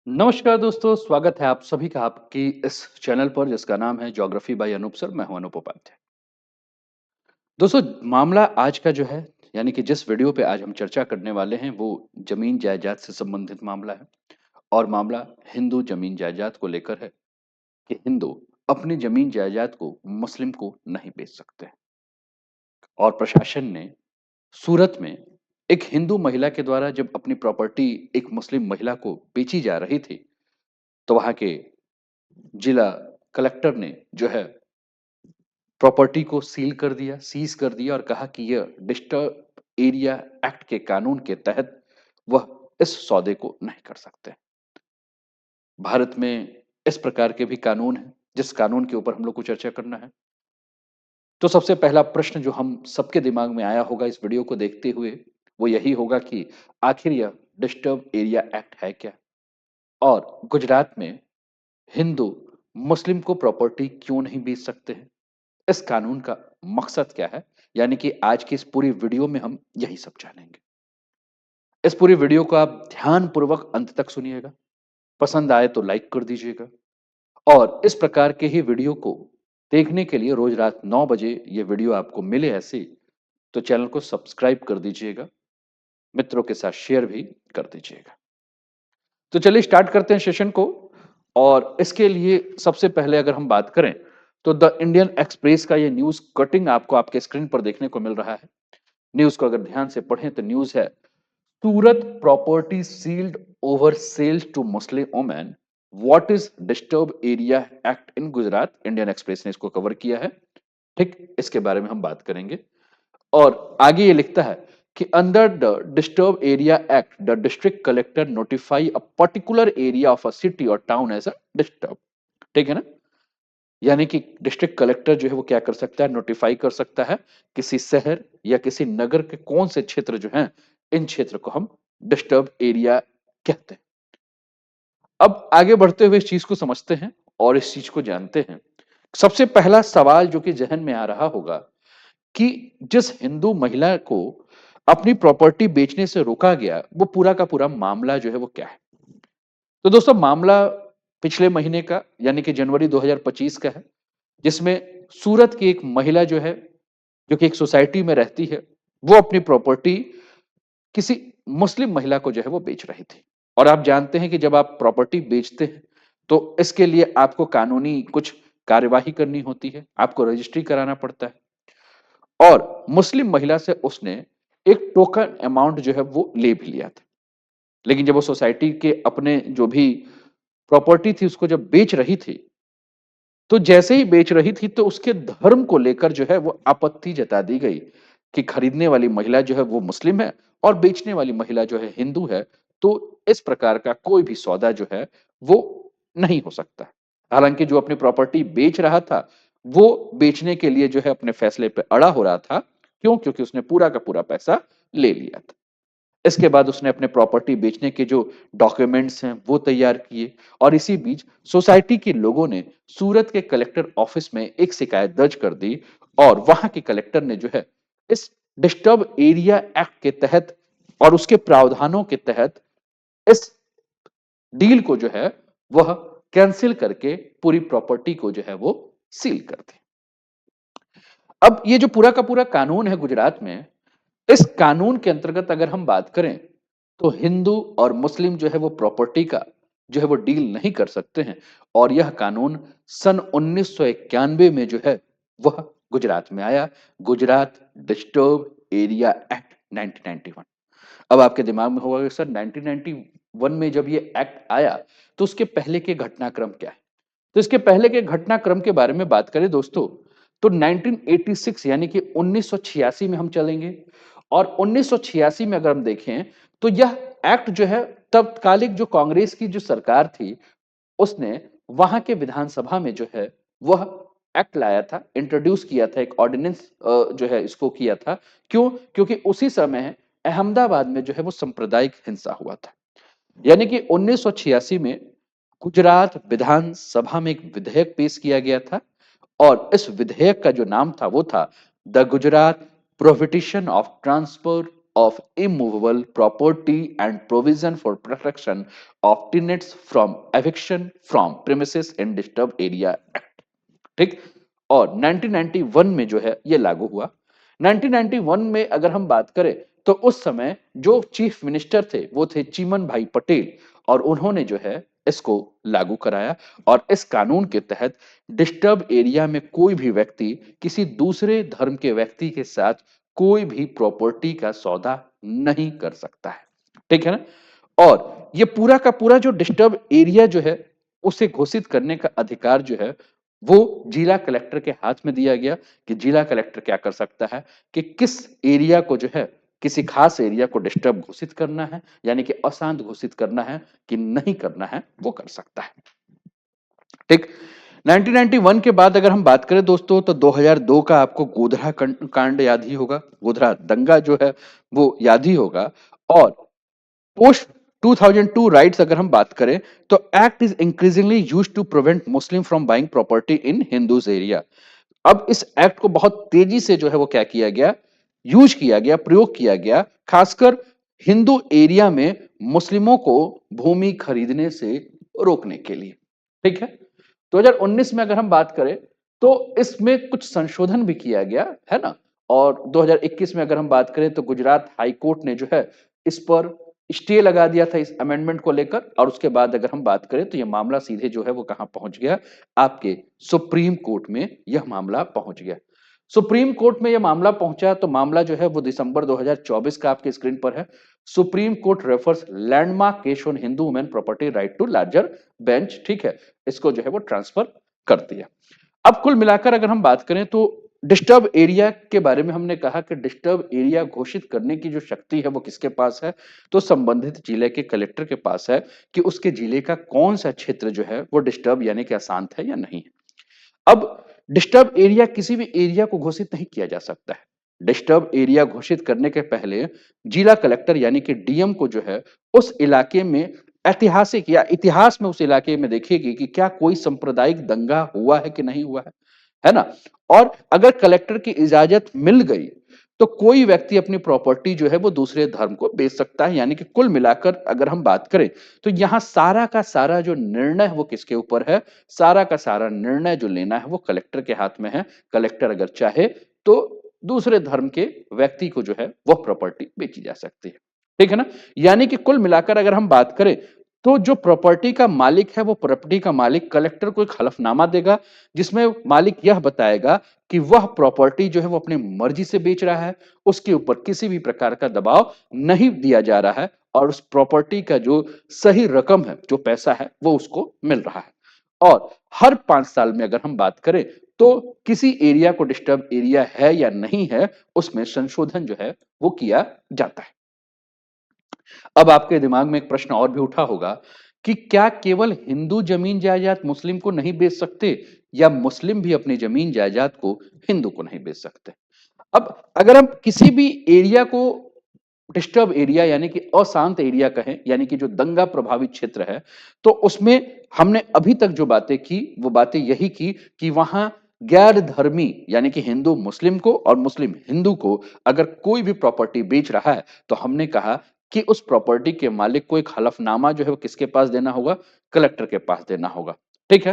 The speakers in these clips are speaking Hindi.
नमस्कार दोस्तों, स्वागत है आप सभी का आपकी इस चैनल पर जिसका नाम है ज्योग्राफी बाय अनूप सर। मैं हूं अनूप उपाध्याय। दोस्तों, मामला आज का जो है यानी कि जिस वीडियो पे आज हम चर्चा करने वाले हैं वो जमीन जायदाद से संबंधित मामला है। और मामला हिंदू जमीन जायदाद को लेकर है कि हिंदू अपनी जमीन जायदाद को मुस्लिम को नहीं बेच सकते। और प्रशासन ने सूरत में एक हिंदू महिला के द्वारा जब अपनी प्रॉपर्टी एक मुस्लिम महिला को बेची जा रही थी, तो वहां के जिला कलेक्टर ने जो है प्रॉपर्टी को सीज कर दिया और कहा कि यह डिस्टर्ब एरिया एक्ट के कानून के तहत वह इस सौदे को नहीं कर सकते। भारत में इस प्रकार के भी कानून हैं जिस कानून के ऊपर हम लोग को चर्चा करना है। तो सबसे पहला प्रश्न जो हम सबके दिमाग में आया होगा इस वीडियो को देखते हुए वो यही होगा कि आखिर यह डिस्टर्ब एरिया एक्ट है क्या, और गुजरात में हिंदू मुस्लिम को प्रॉपर्टी क्यों नहीं बेच सकते हैं, इस कानून का मकसद क्या है। यानी कि आज की इस पूरी वीडियो में हम यही सब जानेंगे। इस पूरी वीडियो को आप ध्यान पूर्वक अंत तक सुनिएगा। पसंद आए तो लाइक कर दीजिएगा। और इस प्रकार के ही वीडियो को देखने के लिए रोज रात 9 बजे ये वीडियो आपको मिले ऐसे, तो चैनल को सब्सक्राइब कर दीजिएगा, मित्रों के साथ शेयर भी कर दीजिएगा। तो चलिए स्टार्ट करते हैं सेशन को। और इसके लिए सबसे पहले अगर हम बात करें तो द इंडियन एक्सप्रेस का ये न्यूज कटिंग आपको आपके स्क्रीन पर देखने को मिल रहा है। न्यूज को अगर ध्यान से पढ़ें तो न्यूज है, Surat property sealed over sales to Muslim women, what is disturb area act in Gujarat. Indian Express ने इसको कवर किया है। ठीक, इसके बारे में हम बात करेंगे। और आगे ये लिखता है कि under the disturb area act the district collector notify a particular area of a city और टाउन एज अ डिस्टर्ब। ठीक है ना। यानी कि डिस्ट्रिक्ट कलेक्टर जो है वो क्या कर सकता है, नोटिफाई कर सकता है किसी शहर या किसी नगर के कौन से क्षेत्र जो हैं, इन क्षेत्र को हम डिस्टर्ब एरिया कहते हैं। अब आगे बढ़ते हुए इस चीज को समझते हैं और इस चीज को जानते हैं। सबसे पहला सवाल जो कि जहन में आ रहा होगा कि जिस हिंदू महिला को अपनी प्रॉपर्टी बेचने से रोका गया वो पूरा का पूरा मामला जो है वो क्या है। तो दोस्तों, मामला पिछले महीने का यानी कि जनवरी 2025 का है, जिसमें सूरत की एक महिला जो है, जो कि एक सोसाइटी में रहती है, वो अपनी प्रॉपर्टी किसी मुस्लिम महिला को जो है वो बेच रही थी। और आप जानते हैं कि जब आप प्रॉपर्टी बेचते हैं तो इसके लिए आपको कानूनी कुछ कार्यवाही करनी होती है, आपको रजिस्ट्री कराना पड़ता है। और मुस्लिम महिला से उसने एक टोकन अमाउंट जो है वो ले भी लिया था। लेकिन जब वो सोसाइटी के अपने जो भी प्रॉपर्टी थी उसको जब बेच रही थी, तो जैसे ही बेच रही थी तो उसके धर्म को लेकर जो है वो आपत्ति जता दी गई कि खरीदने वाली महिला जो है वो मुस्लिम है और बेचने वाली महिला जो है हिंदू है, तो इस प्रकार का कोई भी सौदा जो है वो नहीं हो सकता। हालांकि जो अपनी प्रॉपर्टी बेच रहा था वो बेचने के लिए जो है अपने फैसले पे अड़ा हो रहा था। क्यों? क्योंकि उसने पूरा का पूरा पैसा ले लिया था। इसके बाद उसने अपने प्रॉपर्टी बेचने के जो डॉक्यूमेंट्स हैं वो तैयार किए। और इसी बीच सोसाइटी के लोगों ने सूरत के कलेक्टर ऑफिस में एक शिकायत दर्ज कर दी। और वहां के कलेक्टर ने जो है इस डिस्टर्ब एरिया एक्ट के तहत और उसके प्रावधानों के तहत इस डील को जो है वह कैंसिल करके पूरी प्रॉपर्टी को जो है वो सील कर दी। अब ये जो पूरा का पूरा कानून है गुजरात में, इस कानून के अंतर्गत अगर हम बात करें तो हिंदू और मुस्लिम जो है वो प्रॉपर्टी का जो है वो डील नहीं कर सकते हैं। और यह कानून सन 1991 में जो है वह गुजरात में आया, गुजरात डिस्टर्ब एरिया एक्ट 1991। अब आपके दिमाग में होगा कि सर 1991 में जब ये एक्ट आया तो उसके पहले के घटनाक्रम क्या है। तो इसके पहले के घटनाक्रम के बारे में बात करें दोस्तों, तो 1986 यानी कि 1986 में हम चलेंगे। और 1986 में अगर हम देखें तो यह एक्ट जो है, तत्कालिक जो कांग्रेस की जो सरकार थी उसने वहां के विधानसभा में जो है वह एक्ट लाया था, इंट्रोड्यूस किया था, एक ऑर्डिनेंस जो है इसको किया था। क्यों? क्योंकि उसी समय अहमदाबाद में जो है वो सांप्रदायिक हिंसा हुआ था। यानी कि 1986 में गुजरात विधानसभा में एक विधेयक पेश किया गया था। और इस विधेयक का जो नाम था वो था the Gujarat prohibition of transfer of immovable property and provision for protection of tenants from eviction from premises in disturbed area act। ठीक। और 1991 में जो है ये लागू हुआ। 1991 में अगर हम बात करें तो उस समय जो चीफ मिनिस्टर थे वो थे चिमन भाई पटेल और उन्होंने जो है इसको लागू कराया। और इस कानून के तहत डिस्टर्ब एरिया में कोई भी व्यक्ति किसी दूसरे धर्म के व्यक्ति के साथ कोई भी प्रॉपर्टी का सौदा नहीं कर सकता है। ठीक है ना। और ये पूरा का पूरा जो डिस्टर्ब एरिया जो है उसे घोषित करने का अधिकार जो है वो जिला कलेक्टर के हाथ में दिया गया कि जिला कलेक्टर क्या कर सकता है कि किस एरिया को जो है किसी खास एरिया को डिस्टर्ब घोषित करना है यानी कि अशांत घोषित करना है कि नहीं करना है वो कर सकता है। ठीक। 1991 के बाद अगर हम बात करें दोस्तों तो 2002 का आपको गोधरा कांड याद ही होगा, गोधरा दंगा जो है वो याद ही होगा। और पोस्ट 2002 राइट्स अगर हम बात करें तो act is increasingly used to prevent Muslim from buying property in Hindus area. अब इस एक्ट को बहुत तेजी से जो है वो क्या किया गया, यूज किया गया, प्रयोग किया गया, खासकर हिंदू एरिया में मुस्लिमों को भूमि खरीदने से रोकने के लिए। ठीक है। 2019 में अगर हम बात करें तो इसमें कुछ संशोधन भी किया गया है ना। और 2021 में अगर हम बात करें तो गुजरात हाई कोर्ट ने जो है इस पर स्टे लगा दिया था इस अमेंडमेंट को लेकर। और उसके बाद अगर हम बात करें तो यह मामला सीधे जो है वो कहां पहुंच गया, आपके सुप्रीम कोर्ट में यह मामला पहुंच गया। सुप्रीम कोर्ट में यह मामला पहुंचा तो मामला जो है वो दिसंबर 2024 का आपके स्क्रीन पर है। Supreme Court refers landmark case on Hindu women property right to larger bench. ठीक है, इसको जो है वो ट्रांसफर कर दिया। अब कुल मिलाकर अगर हम बात करें तो डिस्टर्ब एरिया के बारे में हमने कहा कि डिस्टर्ब एरिया घोषित करने की जो शक्ति है वो किसके पास है, तो संबंधित जिले के कलेक्टर के पास है कि उसके जिले का कौन सा क्षेत्र जो है वो डिस्टर्ब यानी कि अशांत है या नहीं है। अब डिस्टर्ब एरिया किसी भी एरिया को घोषित नहीं किया जा सकता है। डिस्टर्ब एरिया घोषित करने के पहले जिला कलेक्टर यानी कि डीएम को जो है उस इलाके में ऐतिहासिक या इतिहास में उस इलाके में देखेगी कि क्या कोई सांप्रदायिक दंगा हुआ है कि नहीं हुआ है ना। और अगर कलेक्टर की इजाजत मिल गई तो कोई व्यक्ति अपनी प्रॉपर्टी जो है वो दूसरे धर्म को बेच सकता है। यानी कि कुल मिलाकर अगर हम बात करें तो यहां सारा का सारा जो निर्णय है वो किसके ऊपर है, सारा का सारा निर्णय जो लेना है वो कलेक्टर के हाथ में है। कलेक्टर अगर चाहे तो दूसरे धर्म के व्यक्ति को जो है वह प्रॉपर्टी बेची जा सकती है। ठीक है ना। यानी कि कुल मिलाकर अगर हम बात करें तो जो प्रॉपर्टी का मालिक है वो प्रॉपर्टी का मालिक कलेक्टर को एक हलफनामा देगा जिसमें मालिक यह बताएगा कि वह प्रॉपर्टी जो है वो अपनी मर्जी से बेच रहा है, उसके ऊपर किसी भी प्रकार का दबाव नहीं दिया जा रहा है और उस प्रॉपर्टी का जो सही रकम है, जो पैसा है वो उसको मिल रहा है। और हर 5 साल में अगर हम बात करें तो किसी एरिया को डिस्टर्ब एरिया है या नहीं है उसमें संशोधन जो है वो किया जाता है। अब आपके दिमाग में एक प्रश्न और भी उठा होगा कि क्या केवल हिंदू जमीन जायदाद मुस्लिम को नहीं बेच सकते या मुस्लिम भी अपनी जमीन जायदाद को हिंदू को नहीं बेच सकते। अब अगर हम किसी भी एरिया को डिस्टर्ब एरिया यानी कि अशांत एरिया कहें यानी कि जो दंगा प्रभावित क्षेत्र है तो उसमें हमने अभी तक जो बातें की वो बातें यही की कि वहां गैर धर्मी यानी कि हिंदू मुस्लिम को और मुस्लिम हिंदू को अगर कोई भी प्रॉपर्टी बेच रहा है तो हमने कहा कि उस प्रॉपर्टी के मालिक को एक हलफनामा जो है वो किसके पास देना होगा, कलेक्टर के पास देना होगा। ठीक है।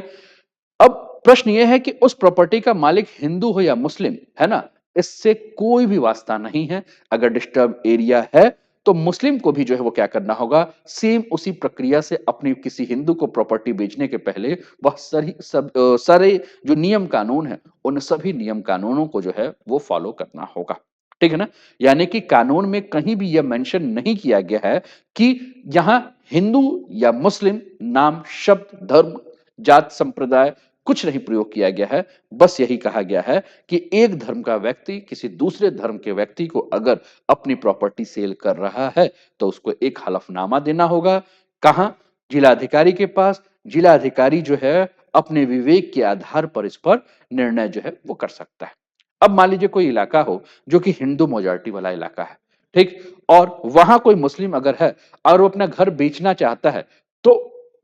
अब प्रश्न यह है कि उस प्रॉपर्टी का मालिक हिंदू हो या मुस्लिम है ना, इससे कोई भी वास्ता नहीं है। अगर डिस्टर्ब एरिया है तो मुस्लिम को भी जो है वो क्या करना होगा, सेम उसी प्रक्रिया से अपनी किसी हिंदू को प्रॉपर्टी बेचने के पहले वह सारे जो नियम कानून है उन सभी नियम कानूनों को जो है वो फॉलो करना होगा। ठीक है ना। यानी कि कानून में कहीं भी यह मेंशन नहीं किया गया है कि यहां हिंदू या मुस्लिम नाम शब्द धर्म जात संप्रदाय कुछ नहीं प्रयोग किया गया है। बस यही कहा गया है कि एक धर्म का व्यक्ति किसी दूसरे धर्म के व्यक्ति को अगर अपनी प्रॉपर्टी सेल कर रहा है तो उसको एक हलफनामा देना होगा। कहां, जिलाधिकारी के पास। जिलाधिकारी जो है अपने विवेक के आधार पर इस पर निर्णय जो है वो कर सकता है। अब मान लीजिए कोई इलाका हो जो कि हिंदू मेजॉरिटी वाला इलाका है, ठीक, और वहां कोई मुस्लिम अगर है और वो अपना घर बेचना चाहता है तो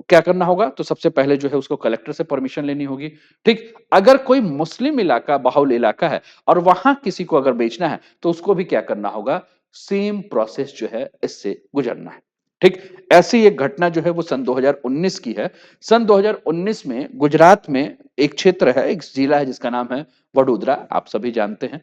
क्या करना होगा, तो सबसे पहले जो है उसको कलेक्टर से परमिशन लेनी होगी। ठीक। अगर कोई मुस्लिम इलाका बाहुल इलाका है और वहां किसी को अगर बेचना है तो उसको भी क्या करना होगा, सेम प्रोसेस जो है इससे गुजरना है। ठीक, ऐसी एक घटना जो है वो सन 2019 की है। सन 2019 में गुजरात में एक क्षेत्र है, एक जिला है जिसका नाम है वडोदरा, आप सभी जानते हैं।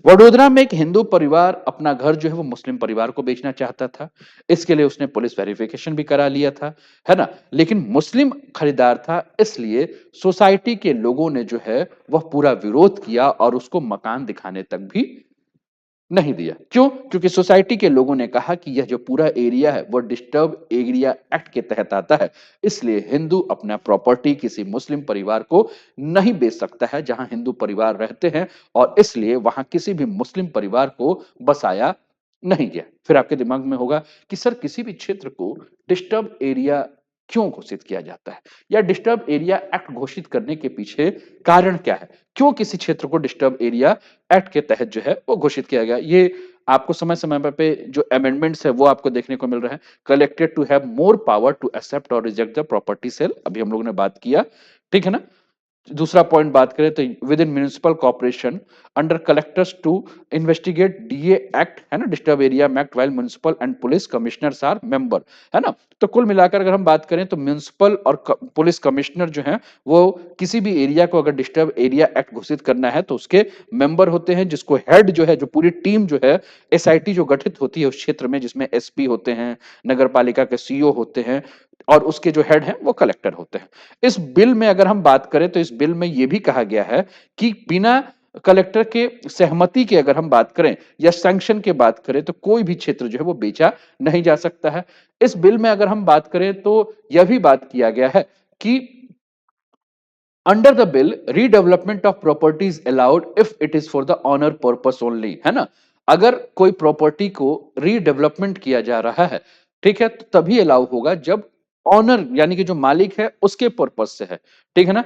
वडोदरा में एक हिंदू परिवार अपना घर जो है वो मुस्लिम परिवार को बेचना चाहता था। इसके लिए उसने पुलिस वेरिफिकेशन भी करा लिया था, है ना? लेकिन मुस्लिम खरीदार था, इसलिए सोसाइटी के लोगों ने जो है वह पूरा विरोध किया और उसको मकान दिखाने तक भी नहीं दिया। क्यों? क्योंकि सोसाइटी के लोगों ने कहा कि यह जो पूरा एरिया है वो डिस्टर्ब एरिया एक्ट के तहत आता है। इसलिए हिंदू अपना प्रॉपर्टी किसी मुस्लिम परिवार को नहीं बेच सकता है जहां हिंदू परिवार रहते हैं, और इसलिए वहां किसी भी मुस्लिम परिवार को बसाया नहीं गया। फिर आपके दिमाग में होगा कि सर किसी भी क्षेत्र को डिस्टर्ब एरिया क्यों घोषित किया जाता है, या डिस्टर्ब एरिया एक्ट घोषित करने के पीछे कारण क्या है? क्यों किसी क्षेत्र को डिस्टर्ब एरिया एक्ट के तहत जो है वो घोषित किया गया? ये आपको समय-समय पे जो अमेंडमेंट्स है वो आपको देखने को मिल रहा है। Collected to have more power to accept और रिजेक्ट द प्रॉपर्टी सेल, अभी हम लोगों ने बात किया, ठीक है ना? दूसरा पॉइंट बात करें तो within municipal corporation under collectors to investigate DA act, है ना, disturb area act, while municipal and police commissioners are member, है ना? तो कुल मिलाकर अगर हम बात करें तो म्युनिसिपल और पुलिस कमिश्नर जो हैं वो किसी भी एरिया को अगर डिस्टर्ब एरिया एक्ट घोषित करना है तो उसके मेंबर होते हैं, जिसको हेड जो है, जो पूरी टीम जो है एसआईटी जो गठित होती है उस क्षेत्र में, जिसमें एसपी होते हैं, नगर पालिका के सीईओ होते हैं, और उसके जो हेड हैं वो कलेक्टर होते हैं। इस बिल में अगर हम बात करें तो इस बिल में यह भी कहा गया है कि बिना कलेक्टर के सहमति के अगर हम बात करें या सैंक्शन के बात करें तो कोई भी क्षेत्र जो है वो बेचा नहीं जा सकता है। इस बिल में अगर हम बात करें तो यह भी बात किया गया है कि under the bill redevelopment of property is allowed if it is for the owner purpose only, है ना? अगर कोई प्रॉपर्टी को रीडेवलपमेंट किया जा रहा है, ठीक है, तो तभी अलाउ होगा जब ऑनर यानी कि जो मालिक है उसके पर्पस से है, ठीक है ना?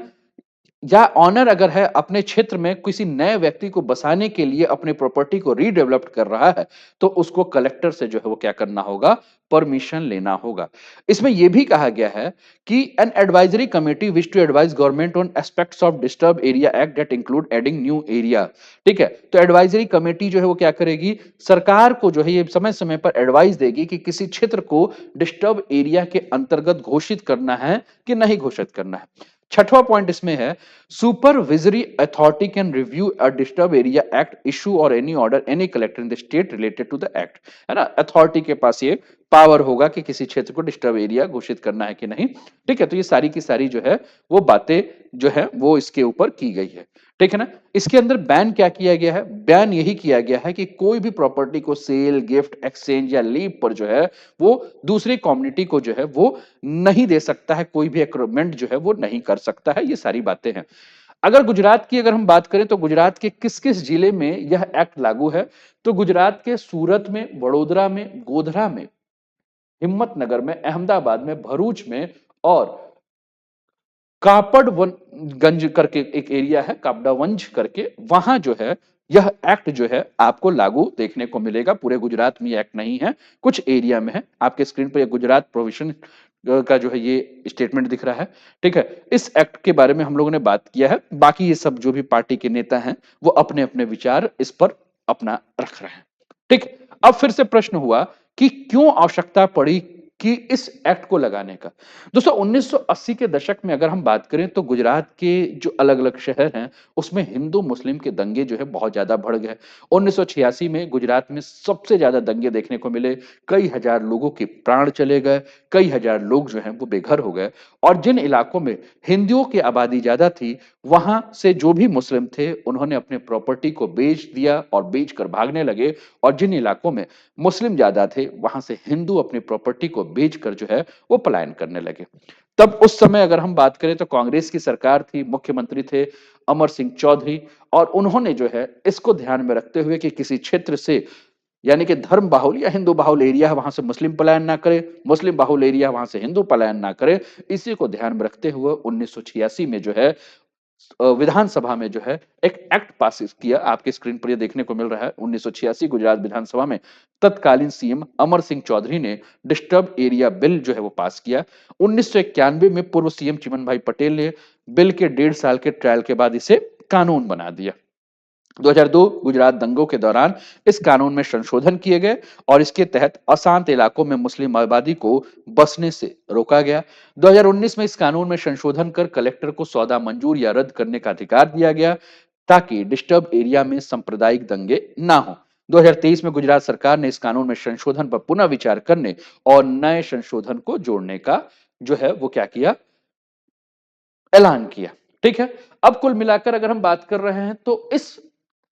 या ऑनर अगर है अपने क्षेत्र में किसी नए व्यक्ति को बसाने के लिए अपने प्रॉपर्टी को रीडेवलप कर रहा है, तो उसको कलेक्टर से जो है वो क्या करना होगा? परमिशन लेना होगा। इसमें यह भी कहा गया है कि an advisory committee wish to advise government on aspects of disturb area act that include adding new area, ठीक है? तो एडवाइजरी कमेटी जो है वो क्या करेगी? सरकार को जो है ये समय-समय पर एडवाइस देगी कि किसी क्षेत्र को डिस्टर्ब एरिया के अंतर्गत घोषित करना है कि नहीं घोषित करना है। छठवां पॉइंट इसमें है supervisory authority can review a disturb area act issue और any order any collector in the state related to the act, है ना? अथॉरिटी के पास ये पावर होगा कि किसी क्षेत्र को डिस्टर्ब एरिया घोषित करना है कि नहीं, ठीक है? तो ये सारी की सारी जो है वो बातें जो है वो इसके ऊपर की गई है, ठीक है ना? इसके अंदर बैन क्या किया गया है? बैन यही किया गया है कि कोई भी प्रॉपर्टी को सेल, गिफ्ट, एक्सचेंज या लीव पर जो है वो दूसरी कम्युनिटी को जो है वो नहीं दे सकता है, कोई भी एग्रीमेंट जो है वो नहीं कर सकता है। ये सारी बातें हैं। अगर गुजरात की अगर हम बात करें तो गुजरात के किस-किस जिले में यह एक्ट लागू है? तो गुजरात के सूरत में, वडोदरा में, गोधरा में, हिम्मतनगर में, अहमदाबाद में, भरूच में और कापड़गंज करके एक एरिया है, कापड़ावंज करके, वहां जो है यह एक्ट जो है आपको लागू देखने को मिलेगा। पूरे गुजरात में ये एक्ट नहीं है, कुछ एरिया में है। आपके स्क्रीन पर ये गुजरात प्रोविजन का जो है ये स्टेटमेंट दिख रहा है, ठीक है? इस एक्ट के बारे में हम लोगों ने बात किया है। बाकी ये सब जो भी पार्टी के नेता हैं वो अपने-अपने विचार इस पर अपना रख रहे हैं, ठीक? अब फिर से प्रश्न हुआ कि क्यों आवश्यकता पड़ी कि इस एक्ट को लगाने का? दोस्तों 1980 के दशक में अगर हम बात करें तो गुजरात के जो अलग-अलग शहर हैं, उसमें हिंदू-मुस्लिम के दंगे जो है बहुत ज़्यादा बढ़ गए। 1986 में गुजरात में सबसे ज़्यादा दंगे देखने को मिले, कई हज़ार लोगों के प्राण चले गए, कई हज़ार लोग जो हैं वो बेघर हो गए, और जिन इलाकों में हिंदुओं की आबादी ज़्यादा थी, वहाँ से जो भी मुस्लिम थे, उन्होंने अपने प्रॉपर्टी को बेच दिया और बेचकर भागने लगे, और जिन इलाकों में मुस्लिम ज़्यादा थे, वहाँ से हिंदू अपनी प्रॉपर्टी को बेचकर जो है वो पलायन करने लगे। तब उस समय अगर हम बात करें तो कांग्रेस की सरकार थी, मुख्यमंत्री थे अमर सिंह चौधरी, और उन्होंने जो है इसको ध्यान में रखते हुए कि किसी क्षेत्र से यानी कि धर्म बाहुल या हिंदू बाहुल एरिया है वहां से मुस्लिम पलायन ना करे, मुस्लिम बाहुल एरिया वहां से हिंदू पलायन ना करे, इसी को ध्यान में रखते हुए 1986 में जो है विधानसभा में जो है एक एक्ट पास किया। आपके स्क्रीन पर ये देखने को मिल रहा है। 1986 गुजरात विधानसभा में तत्कालीन सीएम अमर सिंह चौधरी ने डिस्टर्ब एरिया बिल जो है वो पास किया। 1991 में पूर्व सीएम चिमन भाई पटेल ने बिल के 1.5 साल के ट्रायल के बाद इसे कानून बना दिया। 2002 गुजरात दंगों के दौरान इस कानून में संशोधन किए गए और इसके तहत अशांत इलाकों में मुस्लिम आबादी को बसने से रोका गया। 2019 में इस कानून में संशोधन कर कलेक्टर को सौदा मंजूर या रद्द करने का अधिकार दिया गया ताकि डिस्टर्ब एरिया में सांप्रदायिक दंगे ना हो। 2023 में गुजरात सरकार ने इस कानून में संशोधन पर पुनः विचार करने और नए संशोधन को जोड़ने का जो है वो क्या किया, ऐलान किया। ठीक है। अब कुल मिलाकर अगर हम बात कर रहे हैं तो इस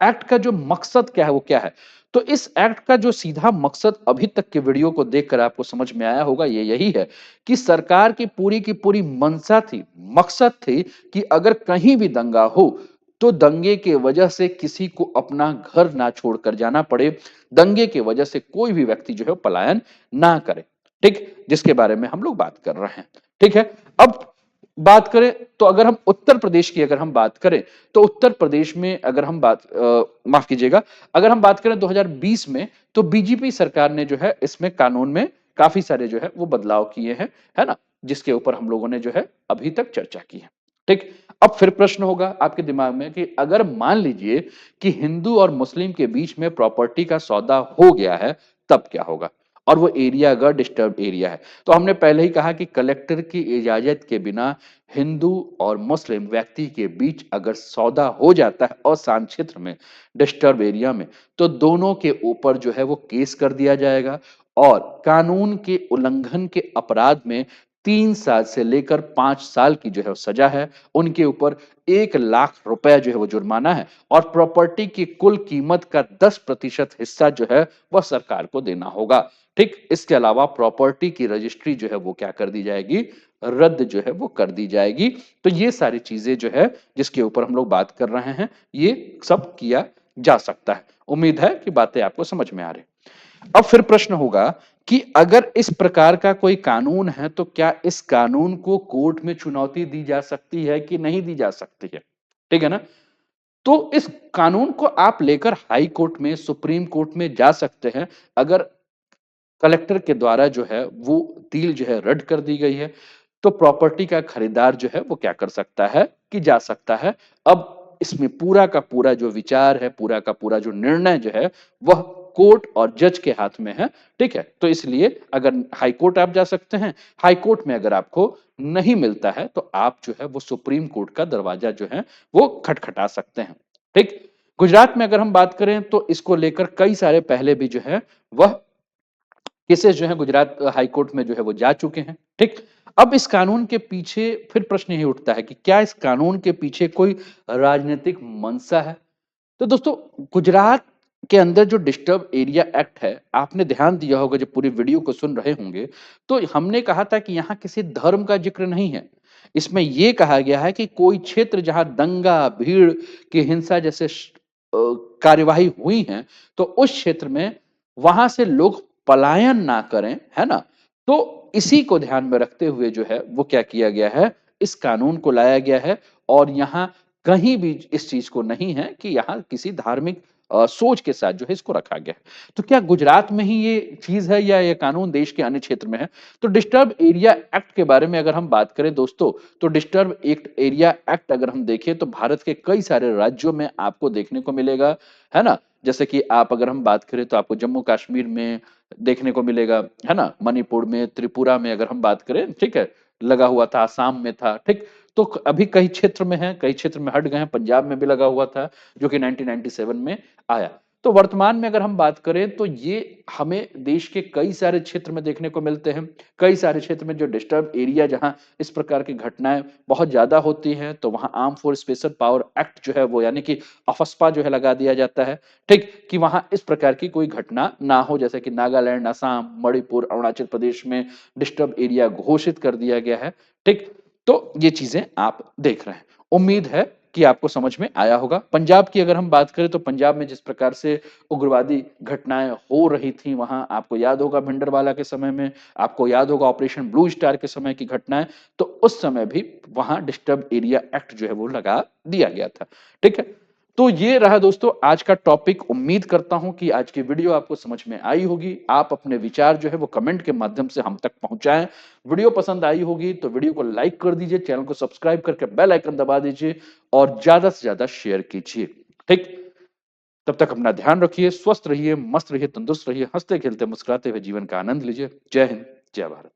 एक्ट का जो मकसद क्या है वो क्या है, तो इस एक्ट का जो सीधा मकसद अभी तक के वीडियो को देखकर आपको समझ में आया होगा ये यही है कि सरकार की पूरी मंशा थी, मकसद थी कि अगर कहीं भी दंगा हो तो दंगे के वजह से किसी को अपना घर ना छोड़कर जाना पड़े, दंगे के वजह से कोई भी व्यक्ति जो है पलायन ना करे। ठीक, जिसके बारे में हम लोग बात कर रहे हैं। ठीक है। अब बात करें तो अगर हम उत्तर प्रदेश की अगर हम बात करें तो उत्तर प्रदेश में अगर हम बात माफ कीजिएगा, अगर हम बात करें 2020 में तो बीजेपी सरकार ने जो है इसमें कानून में काफी सारे जो है वो बदलाव किए हैं, है ना, जिसके ऊपर हम लोगों ने जो है अभी तक चर्चा की है। ठीक। अब फिर प्रश्न होगा आपके दिमाग में कि अगर मान लीजिए कि हिंदू और मुस्लिम के बीच में प्रॉपर्टी का सौदा हो गया है तब क्या होगा, और वो एरिया अगर डिस्टर्ब एरिया है। तो हमने पहले ही कहा कि कलेक्टर की इजाजत के बिना हिंदू और मुस्लिम व्यक्ति के बीच अगर सौदा हो जाता है अशांत क्षेत्र में, डिस्टर्ब एरिया में, तो दोनों के ऊपर जो है वो केस कर दिया जाएगा और कानून के उल्लंघन के अपराध में 3 साल से लेकर 5 साल की जो है वो सजा है, उनके ऊपर 1 लाख रुपए जो है वो जुर्माना है और प्रॉपर्टी की कुल कीमत का 10% हिस्सा जो है वह सरकार को देना होगा। ठीक, इसके अलावा प्रॉपर्टी की रजिस्ट्री जो है वो क्या कर दी जाएगी, रद्द जो है वो कर दी जाएगी। तो ये सारी चीजें जो है जिसके ऊपर हम लोग बात कर रहे हैं ये सब किया जा सकता है। उम्मीद है कि बातें आपको समझ में आ रही। अब फिर प्रश्न होगा कि अगर इस प्रकार का कोई कानून है तो क्या इस कानून को कोर्ट में चुनौती दी जा सकती है कि नहीं दी जा सकती है। ठीक है ना। तो इस कानून को आप लेकर हाई कोर्ट में, सुप्रीम कोर्ट में जा सकते हैं। अगर कलेक्टर के द्वारा जो है वो डील जो है रद्द कर दी गई है तो प्रॉपर्टी का खरीदार जो है वो क्या कर सकता है कि जा सकता है। अब इसमें पूरा का पूरा जो विचार है, पूरा का पूरा जो निर्णय जो है वह कोर्ट और जज के हाथ में है। ठीक है। तो इसलिए अगर हाई कोर्ट आप जा सकते हैं, हाई कोर्ट में अगर आपको नहीं मिलता है तो आप जो है वो सुप्रीम कोर्ट का दरवाजा जो है वो खटखटा सकते हैं। ठीक। गुजरात में अगर हम बात करें तो इसको लेकर कई सारे पहले भी जो है वह केसेस जो है गुजरात हाई कोर्ट में जो है वो जा चुके हैं। ठीक। अब इस कानून के पीछे फिर प्रश्न यही उठता है कि क्या इस कानून के पीछे कोई राजनीतिक मंशा है। तो दोस्तों गुजरात के अंदर जो डिस्टर्ब एरिया एक्ट है, आपने ध्यान दिया होगा जब पूरी वीडियो को सुन रहे होंगे तो हमने कहा था कि यहाँ किसी धर्म का जिक्र नहीं है। इसमें यह कहा गया है कि कोई क्षेत्र जहां दंगा, भीड़ की हिंसा जैसे कार्यवाही हुई है तो उस क्षेत्र में वहां से लोग पलायन ना करें, है ना। तो इसी को ध्यान में रखते हुए जो है वो क्या किया गया है, इस कानून को लाया गया है और यहाँ कहीं भी इस चीज को नहीं है कि यहाँ किसी धार्मिक सोच के साथ जो है इसको रखा गया है। तो क्या गुजरात में ही ये चीज है या ये कानून देश के अन्य क्षेत्र में है। तो डिस्टर्ब एरिया एक्ट के बारे में अगर हम बात करें दोस्तों, तो डिस्टर्ब एक्ट एरिया एक्ट अगर हम देखें तो भारत के कई सारे राज्यों में आपको देखने को मिलेगा, है ना। जैसे कि आप अगर हम बात करें तो आपको जम्मू कश्मीर में देखने को मिलेगा, है ना, मणिपुर में, त्रिपुरा में अगर हम बात करें, ठीक है, लगा हुआ था, आसाम में था। ठीक। तो अभी कई क्षेत्र में है, कई क्षेत्र में हट गए हैं, पंजाब में भी लगा हुआ था जो कि 1997 में आया। तो वर्तमान में अगर हम बात करें तो ये हमें देश के कई सारे क्षेत्र में देखने को मिलते हैं। कई सारे क्षेत्र में जो डिस्टर्ब एरिया जहां इस प्रकार की घटनाएं बहुत ज्यादा होती हैं तो वहां arm force special power act जो है वो यानी कि अफस्पा जो है लगा दिया जाता है। ठीक, कि वहां इस प्रकार की कोई घटना ना हो, जैसे कि नागालैंड, असम, मणिपुर, अरुणाचल प्रदेश में डिस्टर्ब एरिया घोषित कर दिया गया है। ठीक। तो ये चीजें आप देख रहे हैं। उम्मीद है कि आपको समझ में आया होगा। पंजाब की अगर हम बात करें तो पंजाब में जिस प्रकार से उग्रवादी घटनाएं हो रही थी वहां आपको याद होगा भिंडरवाला के समय में, आपको याद होगा ऑपरेशन ब्लू स्टार के समय की घटनाएं, तो उस समय भी वहां डिस्टर्ब एरिया एक्ट जो है वो लगा दिया गया था। ठीक है। तो ये रहा दोस्तों आज का टॉपिक। उम्मीद करता हूं कि आज की वीडियो आपको समझ में आई होगी। आप अपने विचार जो है वो कमेंट के माध्यम से हम तक पहुंचाएं। वीडियो पसंद आई होगी तो वीडियो को लाइक कर दीजिए, चैनल को सब्सक्राइब करके बेल आइकन दबा दीजिए और ज्यादा से ज्यादा शेयर कीजिए। ठीक। तब तक अपना ध्यान रखिए, स्वस्थ रहिए, मस्त रहिए, तंदुरुस्त रहिए, हँसते-खेलते, मुस्कुराते हुए जीवन का आनंद लीजिए। जय हिंद, जय भारत।